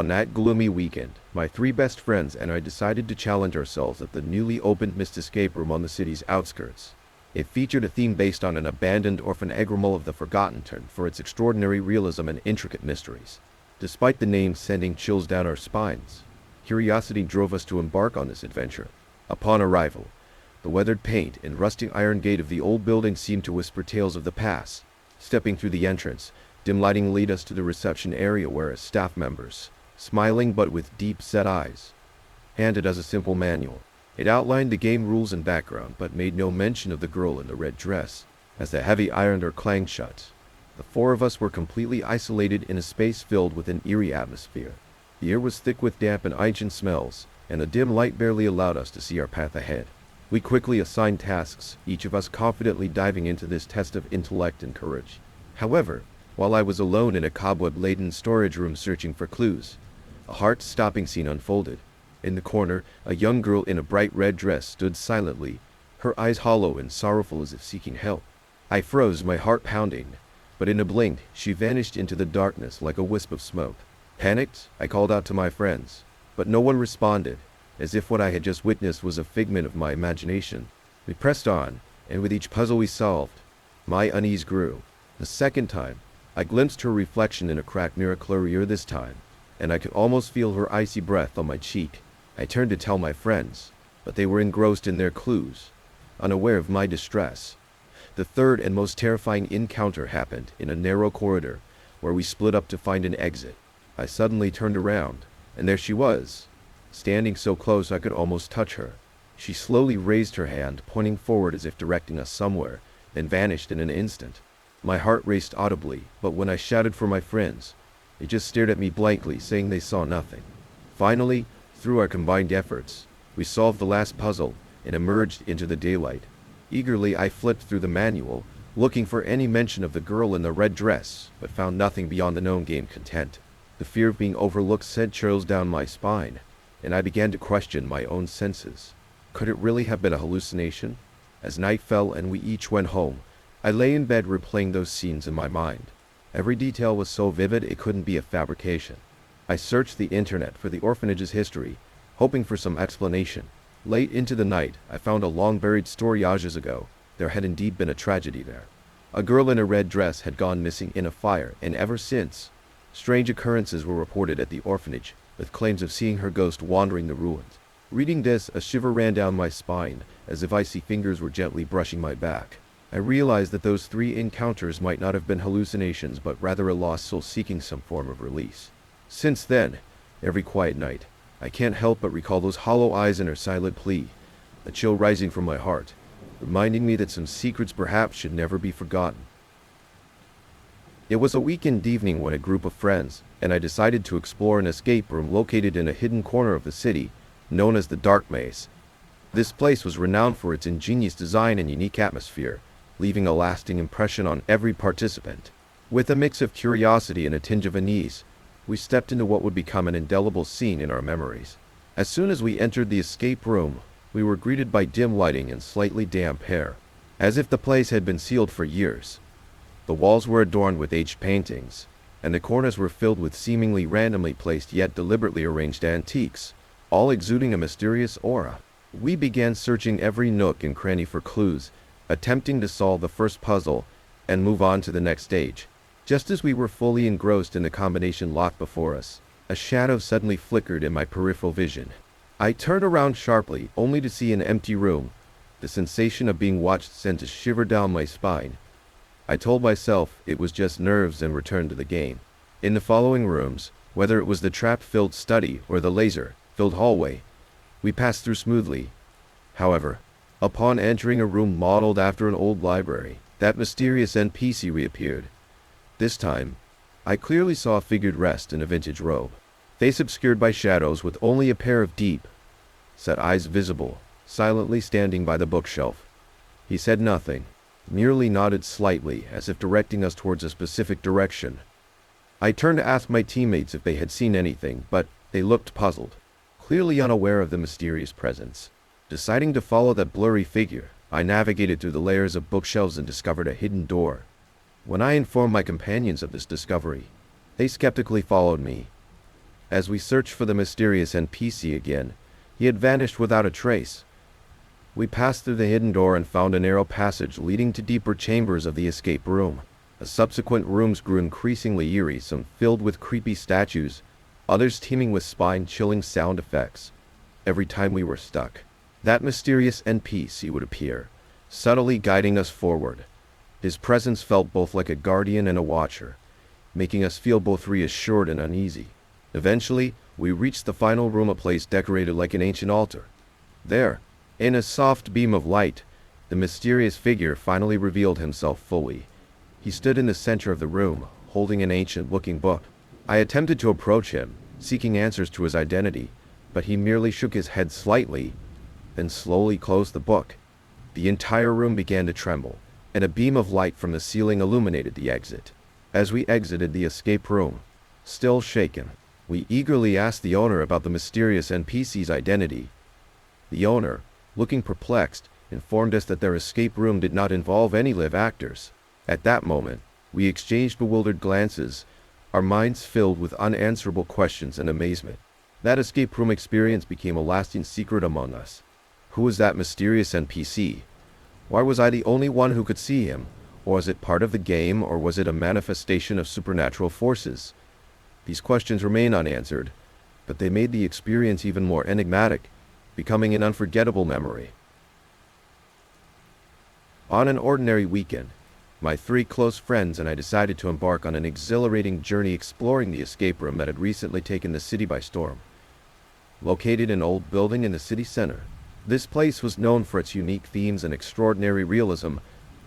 On that gloomy weekend, my three best friends and I decided to challenge ourselves at the newly opened Mist Escape Room on the city's outskirts. It featured a theme based on an abandoned orphan Egremal of the Forgotten Turn for its extraordinary realism and intricate mysteries. Despite the name sending chills down our spines, curiosity drove us to embark on this adventure. Upon arrival, the weathered paint and rusting iron gate of the old building seemed to whisper tales of the past. Stepping through the entrance, dim lighting led us to the reception area where staff members, smiling but with deep-set eyes, handed us a simple manual. It outlined the game rules and background, but made no mention of the girl in the red dress. As the heavy iron door clanged shut, the four of us were completely isolated in a space filled with an eerie atmosphere. The air was thick with damp and ancient smells, and the dim light barely allowed us to see our path ahead. We quickly assigned tasks, each of us confidently diving into this test of intellect and courage. However, while I was alone in a cobweb-laden storage room searching for clues, a heart-stopping scene unfolded. In the corner, a young girl in a bright red dress stood silently, her eyes hollow and sorrowful as if seeking help. I froze, my heart pounding, but in a blink, she vanished into the darkness like a wisp of smoke. Panicked, I called out to my friends, but no one responded, as if what I had just witnessed was a figment of my imagination. We pressed on, and with each puzzle we solved, my unease grew. The second time, I glimpsed her reflection in a cracked mirror, clearer this time, and I could almost feel her icy breath on my cheek. I turned to tell my friends, but they were engrossed in their clues, unaware of my distress. The third and most terrifying encounter happened in a narrow corridor where we split up to find an exit. I suddenly turned around, and there she was, standing so close I could almost touch her. She slowly raised her hand, pointing forward as if directing us somewhere, then vanished in an instant. My heart raced audibly, but when I shouted for my friends, they just stared at me blankly, saying they saw nothing. Finally, through our combined efforts, we solved the last puzzle and emerged into the daylight. Eagerly, I flipped through the manual, looking for any mention of the girl in the red dress, but found nothing beyond the known game content. The fear of being overlooked sent chills down my spine, and I began to question my own senses. Could it really have been a hallucination? As night fell and we each went home, I lay in bed replaying those scenes in my mind. Every detail was so vivid it couldn't be a fabrication. I searched the internet for the orphanage's history, hoping for some explanation. Late into the night, I found a long-buried story ages ago. There had indeed been a tragedy there. A girl in a red dress had gone missing in a fire, and ever since, strange occurrences were reported at the orphanage, with claims of seeing her ghost wandering the ruins. Reading this, a shiver ran down my spine, as if icy fingers were gently brushing my back. I realized that those three encounters might not have been hallucinations, but rather a lost soul seeking some form of release. Since then, every quiet night, I can't help but recall those hollow eyes and her silent plea, a chill rising from my heart, reminding me that some secrets perhaps should never be forgotten. It was a weekend evening when a group of friends and I decided to explore an escape room located in a hidden corner of the city, known as the Dark Maze. This place was renowned for its ingenious design and unique atmosphere, leaving a lasting impression on every participant. With a mix of curiosity and a tinge of unease, we stepped into what would become an indelible scene in our memories. As soon as we entered the escape room, we were greeted by dim lighting and slightly damp air, as if the place had been sealed for years. The walls were adorned with aged paintings, and the corners were filled with seemingly randomly placed yet deliberately arranged antiques, all exuding a mysterious aura. We began searching every nook and cranny for clues, attempting to solve the first puzzle and move on to the next stage. Just as we were fully engrossed in the combination locked before us, a shadow suddenly flickered in my peripheral vision. I turned around sharply, only to see an empty room. The sensation of being watched sent a shiver down my spine. I told myself it was just nerves and returned to the game. In the following rooms, whether it was the trap-filled study or the laser-filled hallway, we passed through smoothly. However, upon entering a room modeled after an old library, that mysterious NPC reappeared. This time, I clearly saw a figured rest in a vintage robe, face obscured by shadows with only a pair of deep-set eyes visible, silently standing by the bookshelf. He said nothing, merely nodded slightly as if directing us towards a specific direction. I turned to ask my teammates if they had seen anything, but they looked puzzled, clearly unaware of the mysterious presence. Deciding to follow that blurry figure, I navigated through the layers of bookshelves and discovered a hidden door. When I informed my companions of this discovery, they skeptically followed me. As we searched for the mysterious NPC again, he had vanished without a trace. We passed through the hidden door and found a narrow passage leading to deeper chambers of the escape room. The subsequent rooms grew increasingly eerie, some filled with creepy statues, others teeming with spine-chilling sound effects. Every time we were stuck, that mysterious NPC would appear, subtly guiding us forward. His presence felt both like a guardian and a watcher, making us feel both reassured and uneasy. Eventually, we reached the final room, a place decorated like an ancient altar. There, in a soft beam of light, the mysterious figure finally revealed himself fully. He stood in the center of the room, holding an ancient-looking book. I attempted to approach him, seeking answers to his identity, but he merely shook his head slightly, then slowly closed the book. The entire room began to tremble, and a beam of light from the ceiling illuminated the exit. As we exited the escape room, still shaken, we eagerly asked the owner about the mysterious NPC's identity. The owner, looking perplexed, informed us that their escape room did not involve any live actors. At that moment, we exchanged bewildered glances, our minds filled with unanswerable questions and amazement. That escape room experience became a lasting secret among us. Who was that mysterious NPC? Why was I the only one who could see him? Or was it part of the game, or was it a manifestation of supernatural forces? These questions remain unanswered, but they made the experience even more enigmatic, becoming an unforgettable memory. On an ordinary weekend, my 3 close friends and I decided to embark on an exhilarating journey exploring the escape room that had recently taken the city by storm. Located in an old building in the city center, this place was known for its unique themes and extraordinary realism,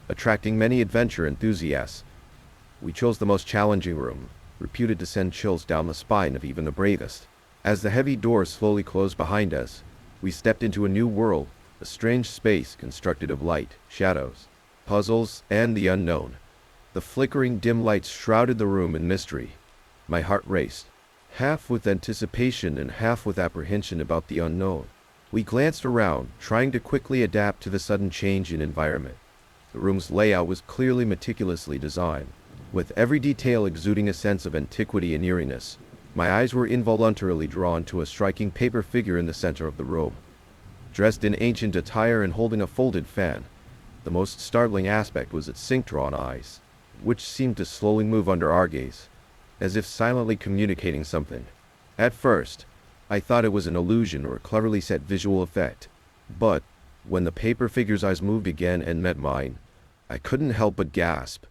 attracting many adventure enthusiasts. We chose the most challenging room, reputed to send chills down the spine of even the bravest. As the heavy doors slowly closed behind us, we stepped into a new world, a strange space constructed of light, shadows, puzzles, and the unknown. The flickering dim lights shrouded the room in mystery. My heart raced, half with anticipation and half with apprehension about the unknown. We glanced around, trying to quickly adapt to the sudden change in environment. The room's layout was clearly meticulously designed, with every detail exuding a sense of antiquity and eeriness. My eyes were involuntarily drawn to a striking paper figure in the center of the room. Dressed in ancient attire and holding a folded fan, the most startling aspect was its synchron eyes, which seemed to slowly move under our gaze, as if silently communicating something. At first, I thought it was an illusion or a cleverly set visual effect, but when the paper figure's eyes moved again and met mine, I couldn't help but gasp.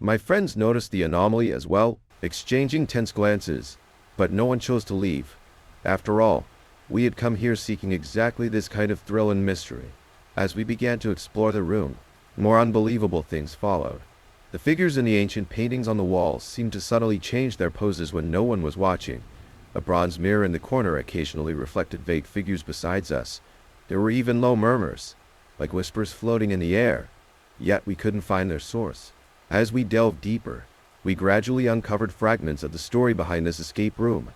My friends noticed the anomaly as well, exchanging tense glances, but no one chose to leave. After all, we had come here seeking exactly this kind of thrill and mystery. As we began to explore the room, more unbelievable things followed. The figures in the ancient paintings on the walls seemed to subtly change their poses when no one was watching. A bronze mirror in the corner occasionally reflected vague figures beside us. There were even low murmurs, like whispers floating in the air, yet we couldn't find their source. As we delved deeper, we gradually uncovered fragments of the story behind this escape room.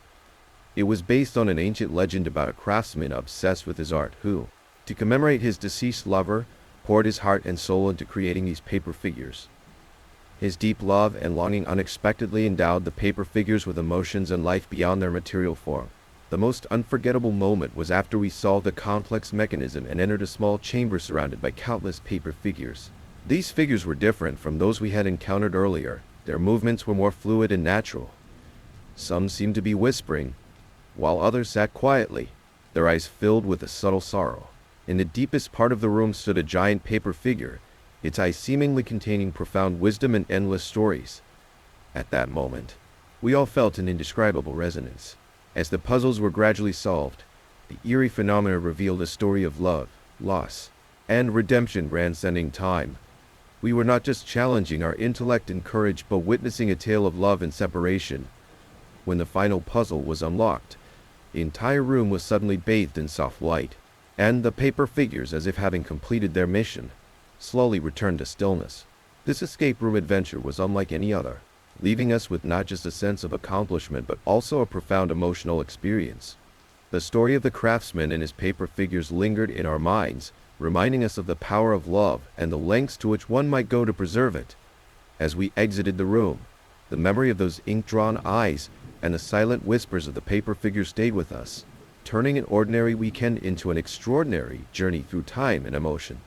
It was based on an ancient legend about a craftsman obsessed with his art who, to commemorate his deceased lover, poured his heart and soul into creating these paper figures. His deep love and longing unexpectedly endowed the paper figures with emotions and life beyond their material form. The most unforgettable moment was after we solved the complex mechanism and entered a small chamber surrounded by countless paper figures. These figures were different from those we had encountered earlier. Their movements were more fluid and natural. Some seemed to be whispering, while others sat quietly, their eyes filled with a subtle sorrow. In the deepest part of the room stood a giant paper figure, its eyes seemingly containing profound wisdom and endless stories. At that moment, we all felt an indescribable resonance. As the puzzles were gradually solved, the eerie phenomena revealed a story of love, loss, and redemption transcending time. We were not just challenging our intellect and courage, but witnessing a tale of love and separation. When the final puzzle was unlocked, the entire room was suddenly bathed in soft light, and the paper figures, as if having completed their mission, slowly returned to stillness. This escape room adventure was unlike any other, leaving us with not just a sense of accomplishment but also a profound emotional experience. The story of the craftsman and his paper figures lingered in our minds, reminding us of the power of love and the lengths to which one might go to preserve it. As we exited the room, the memory of those ink-drawn eyes and the silent whispers of the paper figures stayed with us, turning an ordinary weekend into an extraordinary journey through time and emotion.